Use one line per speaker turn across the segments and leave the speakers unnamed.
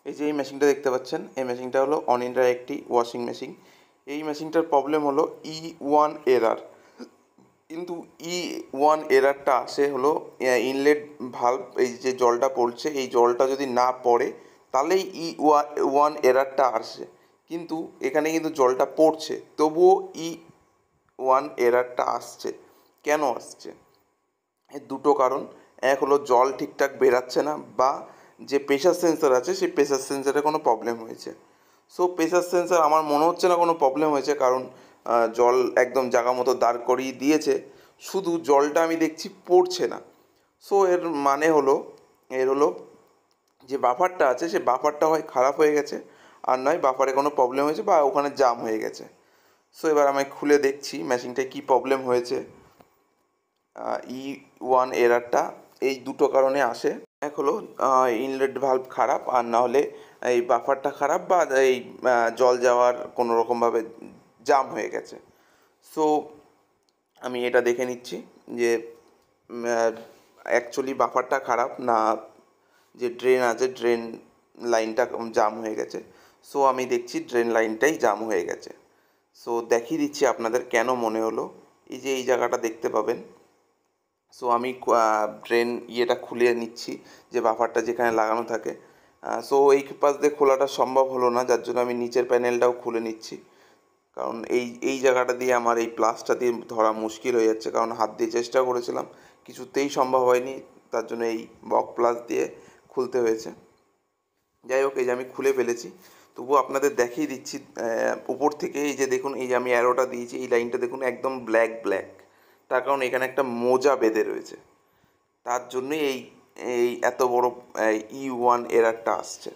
এই যে এই মেশিনটা দেখতে পাচ্ছেন, এই মেশিনটা হলো অনিন্দ্রার একটি ওয়াশিং মেশিন। এই মেশিনটার প্রবলেম হলো E1 এরার। কিন্তু E1 এরারটা আসে হলো ইনলেট ভালভ, এই যে জলটা পড়ছে এই জলটা যদি না পড়ে তাহলেই E1 এরারটা আসে। কিন্তু এখানে কিন্তু জলটা পড়ছে, তবুও E1 এরারটা আসছে। কেন আসছে? এর দুটো কারণ। এক হলো জল ঠিকঠাক বেরাচ্ছে না, বা যে প্রেশার সেন্সর আছে সেই প্রেশার সেন্সরে কোনো প্রবলেম হয়েছে। সো প্রেশার সেন্সর আমার মনে হচ্ছে না কোনো প্রবলেম হয়েছে, কারণ জল একদম জায়গা মতো দাঁড় করিয়ে দিয়েছে, শুধু জলটা আমি দেখছি পড়ছে না। সো এর হলো যে বাফারটা আছে সে বাফারটা হয় খারাপ হয়ে গেছে, আর নয় বাফারে কোনো প্রবলেম হয়েছে বা ওখানে জাম হয়ে গেছে। সো এবার আমি খুলে দেখছি মেশিনটায় কী প্রবলেম হয়েছে। E1 এরারটা এই দুটো কারণে আসে। এক হলো ইনলেট ভালভ খারাপ, আর না হলে এই বাফারটা খারাপ, বা এই জল যাওয়ার কোনো রকমভাবে জাম হয়ে গেছে। সো আমি এটা দেখে নিচ্ছি যে অ্যাকচুয়ালি বাফারটা খারাপ না, যে ড্রেন আছে ড্রেন লাইনটা জাম হয়ে গেছে। সো আমি দেখছি ড্রেন লাইনটাই জাম হয়ে গেছে। সো দেখিয়ে দিচ্ছি আপনাদের কেন মনে হলো। এই যে এই জায়গাটা দেখতে পাবেন। সো আমি ড্রেন ইয়েটা খুলে নিচ্ছি, যে বাফারটা যেখানে লাগানো থাকে। সো এই পাশ দিয়ে খোলাটা সম্ভব হলো না, যার জন্য আমি নিচের প্যানেলটাও খুলে নিচ্ছি, কারণ এই জায়গাটা দিয়ে আমার এই প্লাসটা দিয়ে ধরা মুশকিল হয়ে যাচ্ছে, কারণ হাত দিয়ে চেষ্টা করেছিলাম কিছুতেই সম্ভব হয়নি, তার জন্য এই বক প্লাস দিয়ে খুলতে হয়েছে। যাই হোক, এই যে আমি খুলে ফেলেছি, তবুও আপনাদের দেখিয়ে দিচ্ছি উপর থেকে। এই যে দেখুন, এই যে আমি অ্যারোটা দিয়েছি, এই লাইনটা দেখুন একদম ব্ল্যাক ব্ল্যাক, তার কারণ এখানে একটা মোজা বেঁধে রয়েছে, তার জন্যই এই এই এত বড় E1 এরারটা আসছে।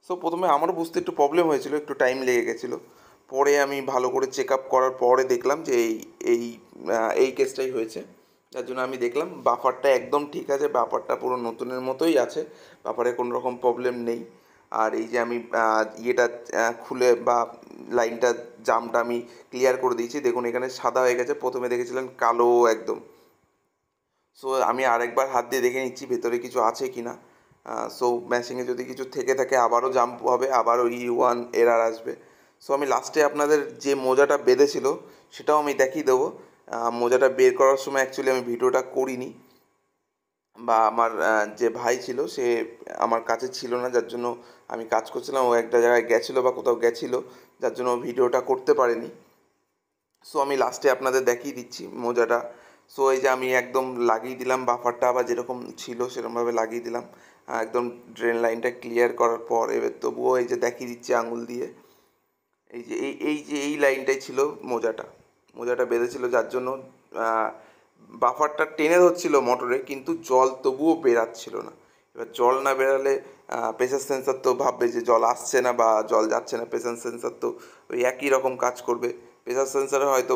সো প্রথমে আমারও বুঝতে একটু প্রবলেম হয়েছিল, একটু টাইম লেগে গেছিলো। পরে আমি ভালো করে চেক আপ করার পরে দেখলাম যে এই এই কেসটাই হয়েছে। যার জন্য আমি দেখলাম বাফারটা একদম ঠিক আছে, বাফারটা পুরো নতুনের মতোই আছে, বাফারে কোনো রকম প্রবলেম নেই। আর এই যে আমি ইয়েটা খুলে বা লাইনটা জামটা আমি ক্লিয়ার করে দিয়েছি, দেখুন এখানে সাদা হয়ে গেছে, প্রথমে দেখেছিলেন কালো একদম। সো আমি আরেকবার হাত দিয়ে দেখে নিচ্ছি ভেতরে কিছু আছে কি না। সো ম্যাশিংয়ে যদি কিছু থেকে থাকে আবারও জাম্প হবে, আবারও E1 এরার আসবে। সো আমি লাস্টে আপনাদের যে মোজাটা বেঁধেছিল সেটাও আমি দেখিয়ে দেবো। মোজাটা বের করার সময় অ্যাকচুয়ালি আমি ভিডিওটা করিনি, বা আমার যে ভাই ছিল সে আমার কাছে ছিল না, যার জন্য আমি কাজ করছিলাম, ও একটা জায়গায় গেছিলো বা কোথাও গেছিলো, যার জন্য ভিডিওটা করতে পারেনি। সো আমি লাস্টে আপনাদের দেখিয়ে দিচ্ছি মোজাটা। সো এই যে আমি একদম লাগিয়ে দিলাম বাফারটা, আবার যেরকম ছিল সেরকমভাবে লাগিয়ে দিলাম একদম ড্রেন লাইনটা ক্লিয়ার করার পর। এবার তবুও এই যে দেখিয়ে দিচ্ছি আঙুল দিয়ে, এই যে এই লাইনটাই ছিল মোজাটা বেঁধেছিল, যার জন্য বাফারটা টেনে ধরছিল মোটরে, কিন্তু জল তবুও বেরাচ্ছিল না। এবার জল না বেরালে প্রেশার সেন্সর তো ভাববে যে জল আসছে না বা জল যাচ্ছে না, প্রেশার সেন্সর তো ওই একই রকম কাজ করবে। প্রেশার সেন্সরে হয়তো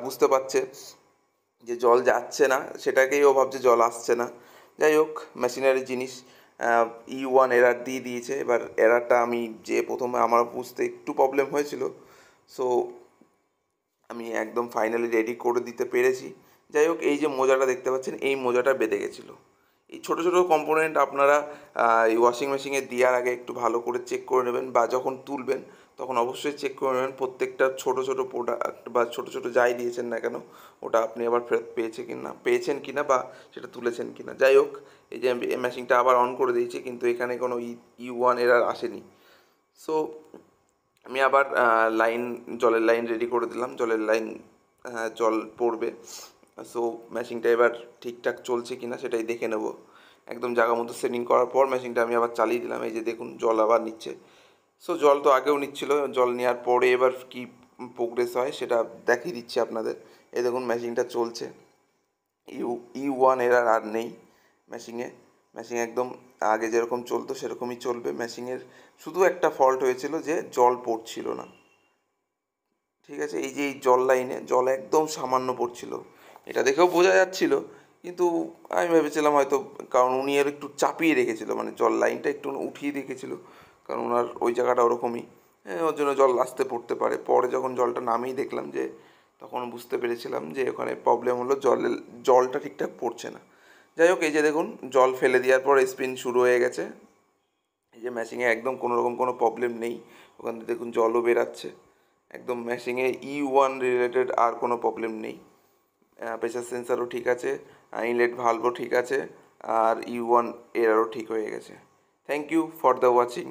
বুঝতে পারছে যে জল যাচ্ছে না, সেটাকেই ও ভাবছে জল আসছে না। যাই হোক, মেশিনারি জিনিস। E1 এরার দিয়ে দিয়েছে। এবার এরারটা আমি যে প্রথমে আমার বুঝতে একটু প্রবলেম হয়েছিল, সো আমি একদম ফাইনালি রেডি করে দিতে পেরেছি। যাই হোক, এই যে মোজাটা দেখতে পাচ্ছেন এই মোজাটা বেঁধে গেছিলো। এই ছোটো ছোটো কম্পোনেন্ট আপনারা এই ওয়াশিং মেশিনে দেওয়ার আগে একটু ভালো করে চেক করে নেবেন, বা যখন তুলবেন তখন অবশ্যই চেক করে নেবেন প্রত্যেকটা ছোটো ছোটো প্রোডাক্ট বা ছোটো ছোটো যাই দিয়েছেন না কেন ওটা আপনি আবার ফেরত পেয়েছেন কি না বা সেটা তুলেছেন কি না। যাই হোক, এই যে আমি মেশিনটা আবার অন করে দিয়েছি, কিন্তু এখানে কোনো E1 এরার আসেনি। সো আমি আবার জলের লাইন রেডি করে দিলাম, জলের লাইন জল পড়বে। সো মেশিনটা এবার ঠিকঠাক চলছে কি না সেটাই দেখে নেব। একদম জায়গা মতো সেটিং করার পর মেশিনটা আমি আবার চালিয়ে দিলাম। এই যে দেখুন জল আবার নিচ্ছে। সো জল তো আগেও নিচ্ছিল, জল নেওয়ার পরে এবার কি প্রোগ্রেস হয় সেটা দেখিয়ে দিচ্ছি আপনাদের। এই দেখুন মেশিনটা চলছে, E1 এরার আর নেই মেশিনে। মেশিন একদম আগে যেরকম চলতো সেরকমই চলবে। মেশিনের শুধু একটা ফল্ট হয়েছিল যে জল পড়ছিল না, ঠিক আছে। এই যে এই জল লাইনে জল একদম সামান্য পড়ছিল, এটা দেখেও বোঝা যাচ্ছিল, কিন্তু আমি ভেবেছিলাম হয়তো, কারণ উনি আর একটু চাপিয়ে রেখেছিল, মানে জল লাইনটা একটু উঠিয়ে রেখেছিল, কারণ ওনার ওই জায়গাটা ওরকমই, ওর জন্য জল আসতে পড়তে পারে। পরে যখন জলটা নামিয়ে দেখলাম যে, তখন বুঝতে পেরেছিলাম যে ওখানে প্রবলেম হলো জলটা ঠিকঠাক পড়ছে না। যাই হোক, এই যে দেখুন জল ফেলে দেওয়ার পর স্পিন শুরু হয়ে গেছে। এই যে ম্যাশিংয়ে একদম কোনো রকম কোনো প্রবলেম নেই। ওখান থেকে দেখুন জলও বেরাচ্ছে। একদম ম্যাশিংয়ে E1 রিলেটেড আর কোনো প্রবলেম নেই। প্রেসার সেন্সারও ঠিক আছে, ইনলেট ভালভও ঠিক আছে, আর E1 এরারও ঠিক হয়ে গেছে। Thank you for the watching.